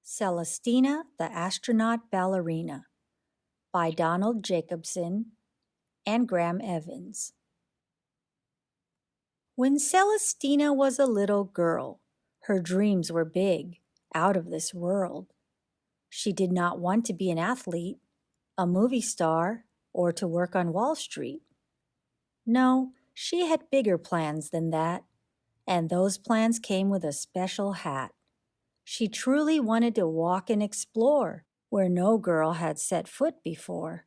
Celestina the Astronaut Ballerina by Donald Jacobsen and Graham Evans. When Celestina was a little girl, her dreams were big, out of this world. She did not want to be an athlete, a movie star, or to work on Wall Street. No, she had bigger plans than that, and those plans came with a special hat. She truly wanted to walk and explore where no girl had set foot before.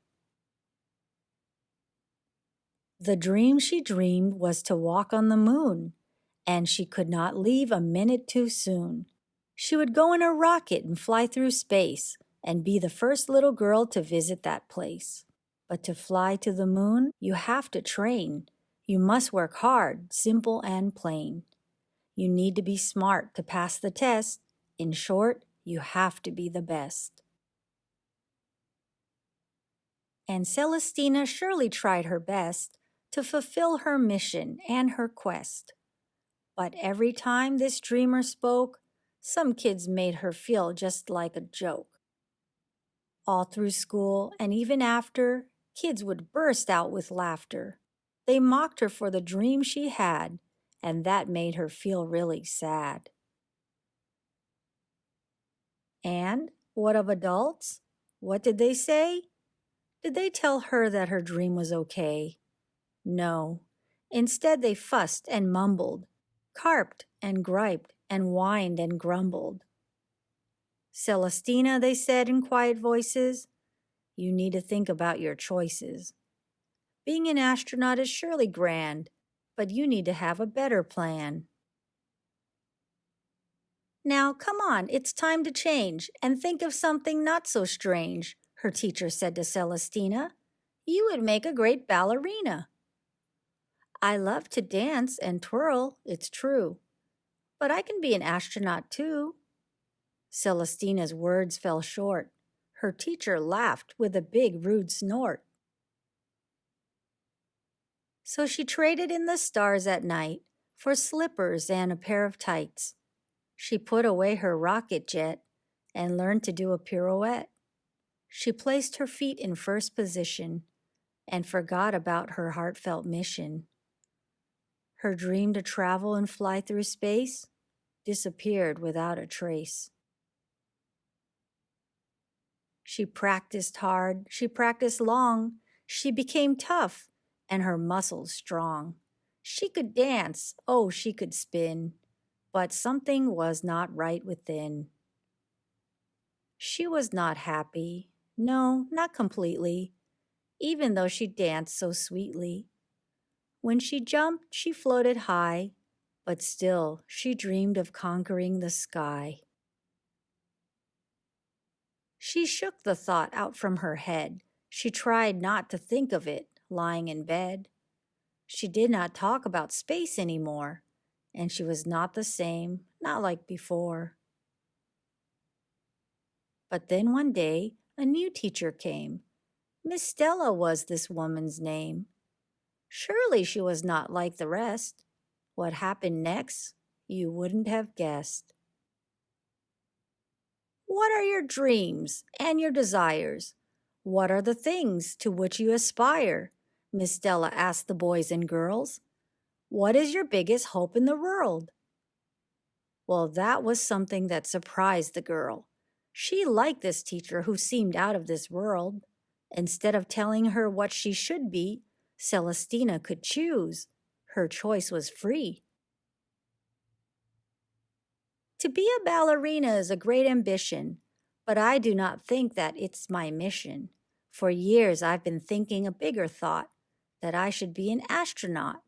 The dream she dreamed was to walk on the moon, and she could not leave a minute too soon. She would go in a rocket and fly through space and be the first little girl to visit that place. But to fly to the moon, you have to train. You must work hard, simple and plain. You need to be smart to pass the test. In short, you have to be the best. And Celestina surely tried her best to fulfill her mission and her quest. But every time this dreamer spoke, some kids made her feel just like a joke. All through school and even after, kids would burst out with laughter. They mocked her for the dream she had, and that made her feel really sad. And what of adults? What did they say? Did they tell her that her dream was okay? No. Instead, they fussed and mumbled, carped and griped and whined and grumbled. Celestina, they said in quiet voices, you need to think about your choices. Being an astronaut is surely grand, but you need to have a better plan. Now, come on, it's time to change and think of something not so strange, her teacher said to Celestina. You would make a great ballerina. I love to dance and twirl, it's true, but I can be an astronaut too. Celestina's words fell short. Her teacher laughed with a big, rude snort. So she traded in the stars at night for slippers and a pair of tights. She put away her rocket jet and learned to do a pirouette. She placed her feet in first position and forgot about her heartfelt mission. Her dream to travel and fly through space disappeared without a trace. She practiced hard, she practiced long, she became tough and her muscles strong. She could dance, oh, she could spin, but something was not right within. She was not happy, no, not completely, even though she danced so sweetly. When she jumped, she floated high, but still she dreamed of conquering the sky. She shook the thought out from her head. She tried not to think of it, lying in bed. She did not talk about space anymore, and she was not the same, not like before. But then one day, a new teacher came. Miss Stella was this woman's name. Surely she was not like the rest. What happened next, you wouldn't have guessed. What are your dreams and your desires? What are the things to which you aspire? Miss Stella asked the boys and girls. What is your biggest hope in the world? Well, that was something that surprised the girl. She liked this teacher who seemed out of this world. Instead of telling her what she should be, Celestina could choose. Her choice was free. To be a ballerina is a great ambition, but I do not think that it's my mission. For years I've been thinking a bigger thought, that I should be an astronaut.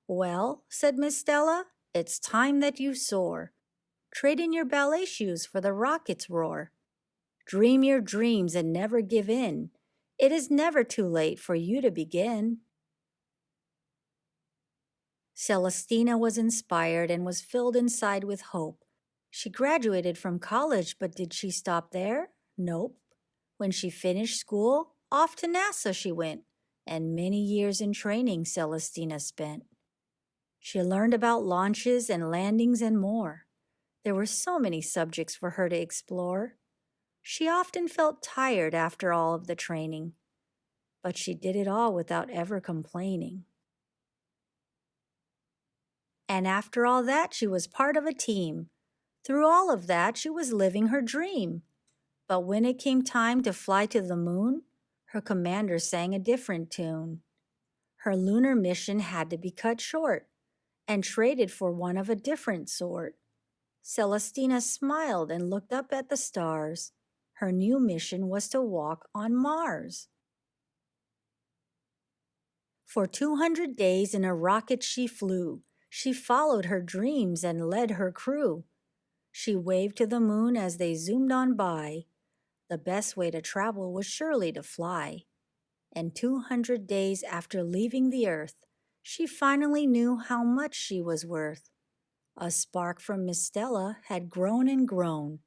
Well, said Miss Stella, it's time that you soar. Trade in your ballet shoes for the rocket's roar. Dream your dreams and never give in. It is never too late for you to begin. Celestina was inspired and was filled inside with hope. She graduated from college, but did she stop there? Nope. When she finished school, off to NASA she went, and many years in training Celestina spent. She learned about launches and landings and more. There were so many subjects for her to explore. She often felt tired after all of the training, but she did it all without ever complaining. And after all that, she was part of a team. Through all of that, she was living her dream. But when it came time to fly to the moon, her commander sang a different tune. Her lunar mission had to be cut short and traded for one of a different sort. Celestina smiled and looked up at the stars. Her new mission was to walk on Mars. For 200 days in a rocket she flew. She followed her dreams and led her crew. She waved to the moon as they zoomed on by. The best way to travel was surely to fly. And 200 days after leaving the earth, she finally knew how much she was worth. A spark from Miss Stella had grown and grown.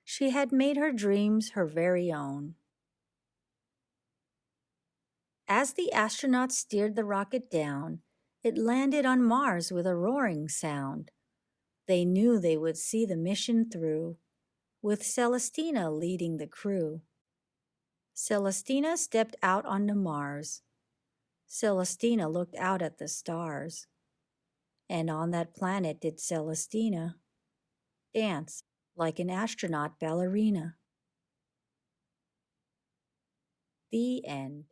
She had made her dreams her very own. As the astronauts steered the rocket down, it landed on Mars with a roaring sound. They knew they would see the mission through, with Celestina leading the crew. Celestina stepped out onto Mars. Celestina looked out at the stars. And on that planet did Celestina dance like an astronaut ballerina. The end.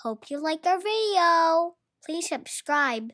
Hope you liked our video. Please subscribe.